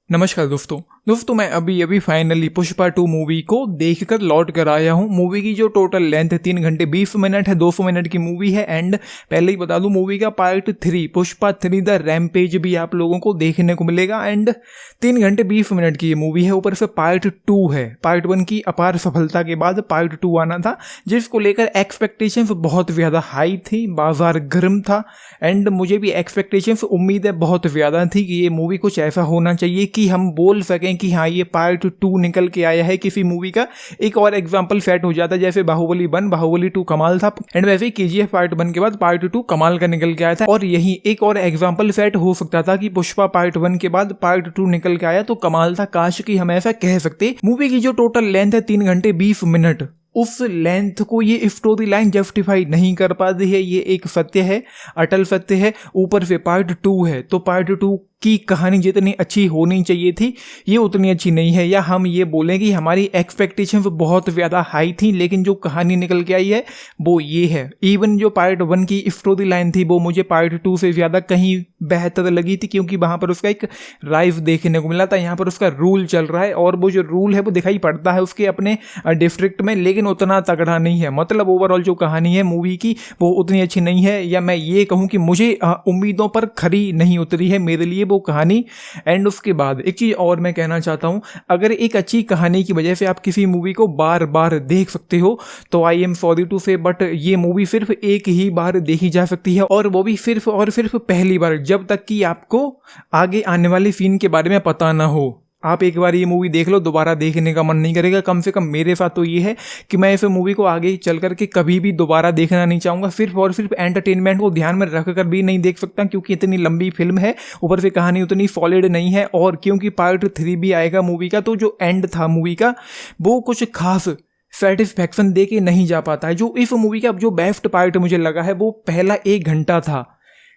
नमस्कार दोस्तों मैं अभी फाइनली पुष्पा 2 मूवी को देखकर लौट कर आया हूँ। मूवी की जो टोटल लेंथ है 3 घंटे 20 मिनट है, 200 मिनट की मूवी है। एंड पहले ही बता दूँ, मूवी का पार्ट 3 पुष्पा 3 द रैम्पेज भी आप लोगों को देखने को मिलेगा। एंड 3 घंटे 20 मिनट की ये मूवी है, ऊपर से पार्ट 2 है। पार्ट 1 की अपार सफलता के बाद पार्ट 2 आना था, जिसको लेकर एक्सपेक्टेशंस बहुत ज़्यादा हाई थी, बाजार गर्म था। एंड मुझे भी एक्सपेक्टेशंस उम्मीदें बहुत ज़्यादा थी कि ये मूवी कुछ ऐसा होना चाहिए कि हम बोल सकें कि हाँ ये पार्ट 2 निकल के आया है किसी मूवी का। एक और एग्जांपल सेट हो जाता है, जैसे बाहुबली 1 बाहुबली 2 कमाल था, एंड वैसे ही केजीएफ पार्ट 1 के बाद पार्ट 2 कमाल का निकल के आया था। और यही एक और एग्जांपल सेट हो सकता था कि पुष्पा पार्ट 1 के बाद पार्ट 2 निकल के आया तो कमाल था। काश कि हम ऐसा कह सकते। मूवी की जो टोटल लेंथ है 3 घंटे 20 मिनट, उस लेंथ को ये स्टोरी लाइन जस्टिफाई नहीं कर पाती है। ये एक सत्य है, अटल सत्य है। ऊपर से पार्ट 2 है तो पार्ट 2 की कहानी जितनी अच्छी होनी चाहिए थी ये उतनी अच्छी नहीं है। या हम ये बोलें कि हमारी एक्सपेक्टेशंस बहुत ज़्यादा हाई थी, लेकिन जो कहानी निकल के आई है वो ये है। इवन जो पार्ट 1 की स्टोरी लाइन थी वो मुझे पार्ट 2 से ज़्यादा कहीं बेहतर लगी थी, क्योंकि वहाँ पर उसका एक राइज देखने को मिला था। यहाँ पर उसका रूल चल रहा है और वो जो रूल है वो दिखाई पड़ता है उसके अपने डिस्ट्रिक्ट में, लेकिन उतना तगड़ा नहीं है। मतलब ओवरऑल जो कहानी है मूवी की वो उतनी अच्छी नहीं है, या मैं ये कहूँ कि मुझे उम्मीदों पर खरी नहीं उतरी है मेरे लिए वो कहानी। एंड उसके बाद एक चीज़ और मैं कहना चाहता हूँ, अगर एक अच्छी कहानी की वजह से आप किसी मूवी को बार बार देख सकते हो तो आई एम सॉरी टू से, बट ये मूवी सिर्फ एक ही बार देखी जा सकती है, और वो भी सिर्फ और सिर्फ पहली बार, जब तक कि आपको आगे आने वाली सीन के बारे में पता ना हो। आप एक बार ये मूवी देख लो, दोबारा देखने का मन नहीं करेगा। कम से कम मेरे साथ तो ये है कि मैं इस मूवी को आगे चल करके कभी भी दोबारा देखना नहीं चाहूँगा। सिर्फ और सिर्फ एंटरटेनमेंट को ध्यान में रख कर भी नहीं देख सकता, क्योंकि इतनी लंबी फिल्म है, ऊपर से कहानी उतनी सॉलिड नहीं है। और क्योंकि पार्ट 3 भी आएगा मूवी का, तो जो एंड था मूवी का वो कुछ खास सेटिस्फैक्शन दे के नहीं जा पाता है। जो इस मूवी का जो बेस्ट पार्ट मुझे लगा है वो पहला 1 घंटा था।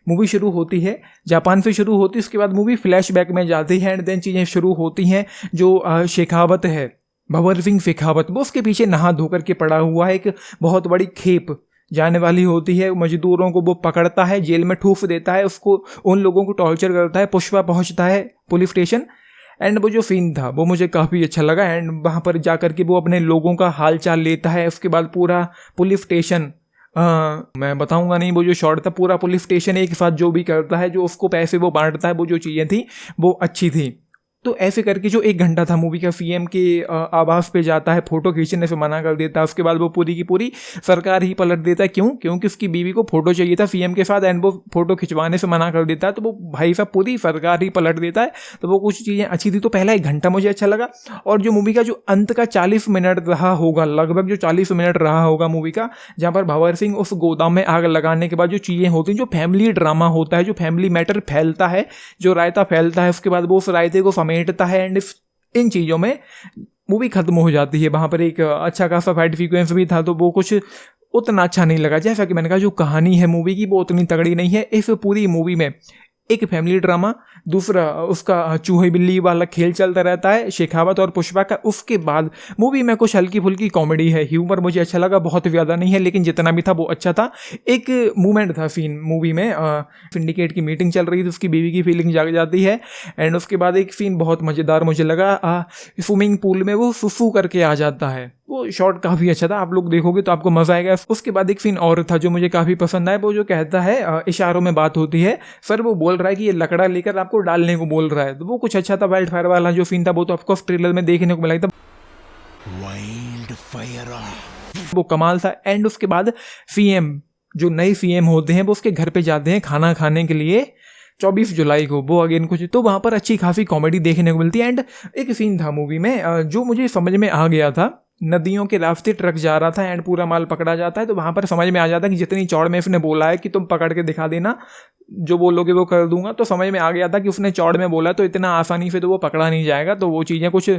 मूवी शुरू होती है, जापान से शुरू होती है, उसके बाद मूवी फ्लैशबैक में जाती है, एंड देन चीज़ें शुरू होती हैं। जो शेखावत है, भंवर सिंह शेखावत, वो उसके पीछे नहा धोकर के पड़ा हुआ है। एक बहुत बड़ी खेप जाने वाली होती है, मजदूरों को वो पकड़ता है, जेल में ठूस देता है, उसको उन लोगों को टॉर्चर करता है। पुष्पा पहुंचता है पुलिस स्टेशन, एंड वो जो सीन था वो मुझे काफ़ी अच्छा लगा। एंड वहाँ पर जा कर के वो अपने लोगों का हाल चाल लेता है। उसके बाद पूरा पुलिस स्टेशन, मैं बताऊंगा नहीं, वो जो शॉट था पूरा पुलिस स्टेशन एक साथ जो भी करता है, जो उसको पैसे वो बांटता है, वो जो चीज़ें थी वो अच्छी थी। तो ऐसे करके जो 1 घंटा था मूवी का, सीएम के आवास पे जाता है, फोटो खींचने से मना कर देता है। उसके बाद वो पूरी की पूरी सरकार ही पलट देता है। क्यों? क्योंकि उसकी बीवी को फोटो चाहिए था सीएम के साथ, एंड वो फोटो खिंचवाने से मना कर देता है। तो वो भाई साहब पूरी सरकार ही पलट देता है। तो वो कुछ चीज़ें अच्छी थी। तो पहला 1 घंटा मुझे अच्छा लगा। और जो मूवी का जो अंत का 40 मिनट रहा होगा, लगभग जो 40 मिनट रहा होगा मूवी का, जहाँ पर भंवर सिंह उस गोदाम में आग लगाने के बाद जो चीज़ें होती हैं, जो फैमिली ड्रामा होता है, जो फैमिली मैटर फैलता है, जो रायता फैलता है, उसके बाद वो उस रायते को समेटता है, एंड इन चीज़ों में मूवी खत्म हो जाती है। वहाँ पर एक अच्छा खासा फाइट सीक्वेंस भी था, तो वो कुछ उतना अच्छा नहीं लगा। जैसा कि मैंने कहा, जो कहानी है मूवी की वो उतनी तगड़ी नहीं है। इस पूरी मूवी में एक फैमिली ड्रामा, दूसरा उसका चूहे बिल्ली वाला खेल चलता रहता है शेखावत और पुष्पा का। उसके बाद मूवी में कुछ हल्की फुल्की कॉमेडी है, ह्यूमर मुझे अच्छा लगा, बहुत ज़्यादा नहीं है लेकिन जितना भी था वो अच्छा था। एक मूवमेंट था सीन मूवी में, सिंडिकेट की मीटिंग चल रही थी, उसकी बीवी की फीलिंग जाग जाती है। एंड उसके बाद एक सीन बहुत मज़ेदार मुझे लगा, स्विमिंग पूल में वो सुसु करके आ जाता है, वो शॉट काफ़ी अच्छा था। आप लोग देखोगे तो आपको मज़ा आएगा। उसके बाद एक सीन और था जो मुझे काफ़ी पसंद आया, वो जो कहता है, इशारों में बात होती है, सर वो बोल रहा है कि ये लकड़ा लेकर आपको डालने को बोल रहा है, तो वो कुछ अच्छा था। वाइल्ड फायर वाला जो सीन था वो तो आपको ट्रेलर में देखने को मिला था, वाइल्ड फायर वो कमाल था। एंड उसके बाद सीएम, जो नए सीएम होते हैं वो उसके घर पे जाते हैं खाना खाने के लिए 24 जुलाई को, वो अगेन कुछ, तो वहाँ पर अच्छी खासी कॉमेडी देखने को मिलती है। एंड एक सीन था मूवी में जो मुझे समझ में आ गया था, नदियों के रास्ते ट्रक जा रहा था एंड पूरा माल पकड़ा जाता है, तो वहाँ पर समझ में आ जाता है कि जितनी चौड़ में उसने बोला है कि तुम पकड़ के दिखा देना, जो बोलोगे वो कर दूंगा, तो समझ में आ गया था कि उसने चौड़ में बोला तो इतना आसानी से तो वो पकड़ा नहीं जाएगा। तो वो चीज़ें कुछ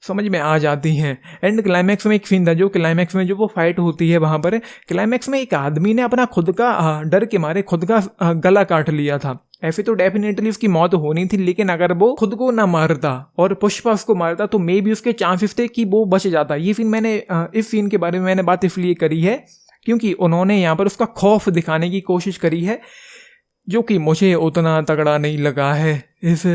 समझ में आ जाती हैं। एंड क्लाइमैक्स में एक सीन था, जो क्लाइमैक्स में जो वो फाइट होती है, वहाँ पर क्लाइमैक्स में एक आदमी ने अपना खुद का डर के मारे खुद का गला काट लिया था। ऐसे तो डेफिनेटली उसकी मौत होनी थी, लेकिन अगर वो खुद को ना मारता और पुष्पा उसको मारता तो मे भी उसके चांसेस थे कि वो बच जाता। ये सीन मैंने इस सीन के बारे में मैंने बात इसलिए करी है क्योंकि उन्होंने यहाँ पर उसका खौफ दिखाने की कोशिश करी है, जो कि मुझे उतना तगड़ा नहीं लगा है इस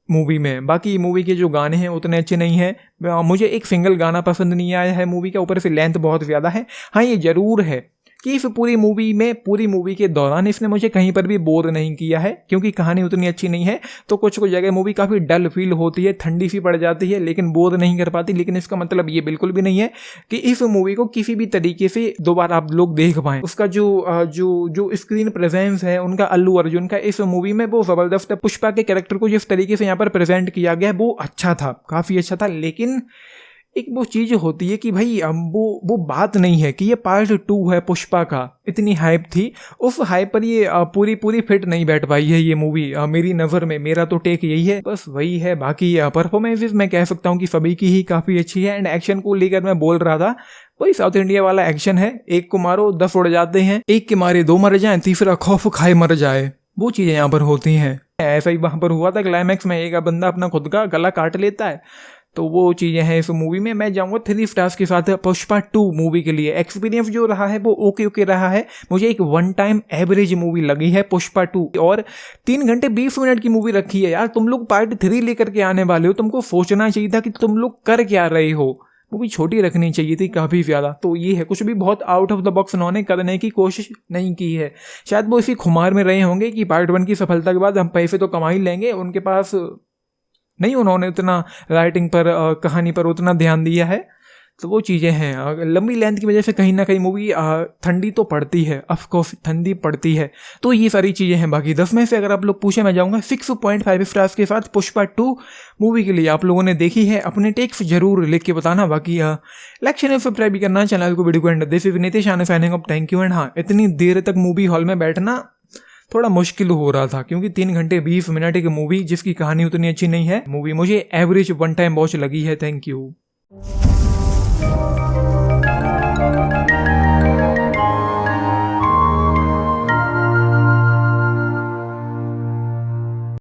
मूवी में। बाकी मूवी के जो गाने हैं उतने अच्छे नहीं हैं, मुझे एक सिंगल गाना पसंद नहीं आया है मूवी का, ऊपर से लेंथ बहुत ज़्यादा है। हाँ ये ज़रूर है कि इस पूरी मूवी के दौरान इसने मुझे कहीं पर भी बोर नहीं किया है, क्योंकि कहानी उतनी अच्छी नहीं है तो कुछ जगह मूवी काफ़ी डल फील होती है, ठंडी सी पड़ जाती है, लेकिन बोर नहीं कर पाती। लेकिन इसका मतलब ये बिल्कुल भी नहीं है कि इस मूवी को किसी भी तरीके से दोबारा आप लोग देख पाएँ। उसका जो स्क्रीन प्रेजेंस है उनका, अल्लू अर्जुन का इस मूवी में वो ज़बरदस्त है। पुष्पा के कैरेक्टर को जिस तरीके से यहाँ पर प्रेजेंट किया गया है वो अच्छा था, काफ़ी अच्छा था। लेकिन एक वो चीज़ होती है कि भाई वो बात नहीं है कि ये पार्ट 2 है पुष्पा का, इतनी हाइप थी, उस हाइप पर ये पूरी फिट नहीं बैठ पाई है ये मूवी मेरी नज़र में। मेरा तो टेक यही है, बस वही है। बाकी परफॉर्मेंसेस मैं कह सकता हूँ कि सभी की ही काफ़ी अच्छी है। एंड एक्शन को लेकर मैं बोल रहा था, वही साउथ इंडिया वाला एक्शन है, एक को मारो 10 उड़ जाते हैं, एक के मारे 2 मर जाएं, तीसरा खौफ खाए मर जाए, वो चीज़ें यहाँ पर होती हैं। ऐसा ही वहाँ पर हुआ था क्लाइमैक्स में, एक बंदा अपना खुद का गला काट लेता है, तो वो चीज़ें हैं इस मूवी में। मैं जाऊँगा 3 स्टार्स के साथ पुष्पा 2 मूवी के लिए। एक्सपीरियंस जो रहा है वो ओके रहा है, मुझे एक 1 टाइम एवरेज मूवी लगी है पुष्पा 2। और 3 घंटे 20 मिनट की मूवी रखी है यार, तुम लोग पार्ट 3 लेकर के आने वाले हो, तुमको सोचना चाहिए था कि तुम लोग कर क्या रहे हो। मूवी छोटी रखनी चाहिए थी काफ़ी ज़्यादा। तो ये है, कुछ भी बहुत आउट ऑफ द बॉक्स उन्होंने करने की कोशिश नहीं की है। शायद वो इसी खुमार में रहे होंगे कि पार्ट 1 की सफलता के बाद हम पैसे तो कमा ही लेंगे, उनके पास नहीं, उन्होंने उतना राइटिंग पर, कहानी पर उतना ध्यान दिया है। तो वो चीज़ें हैं, लंबी लेंथ की वजह से कहीं ना कहीं मूवी ठंडी तो पड़ती है, ऑफकोर्स ठंडी पड़ती है। तो ये सारी चीज़ें हैं। बाकी 10 में से अगर आप लोग पूछे, मैं जाऊँगा 6.5 स्टार्स के साथ पुष्पा 2 मूवी के लिए। आप लोगों ने देखी है, अपने टेक्स जरूर लिख के बताना। बाकी लाइक शेयर सब्सक्राइब भी करना चैनल को, वीडियो को and this is Nitesh signing off, thank you. And हाँ, इतनी देर तक मूवी हॉल में बैठना थोड़ा मुश्किल हो रहा था, क्योंकि 3 घंटे 20 मिनट की मूवी जिसकी कहानी उतनी अच्छी नहीं है, मूवी मुझे एवरेज 1 टाइम वॉच लगी है। Thank you.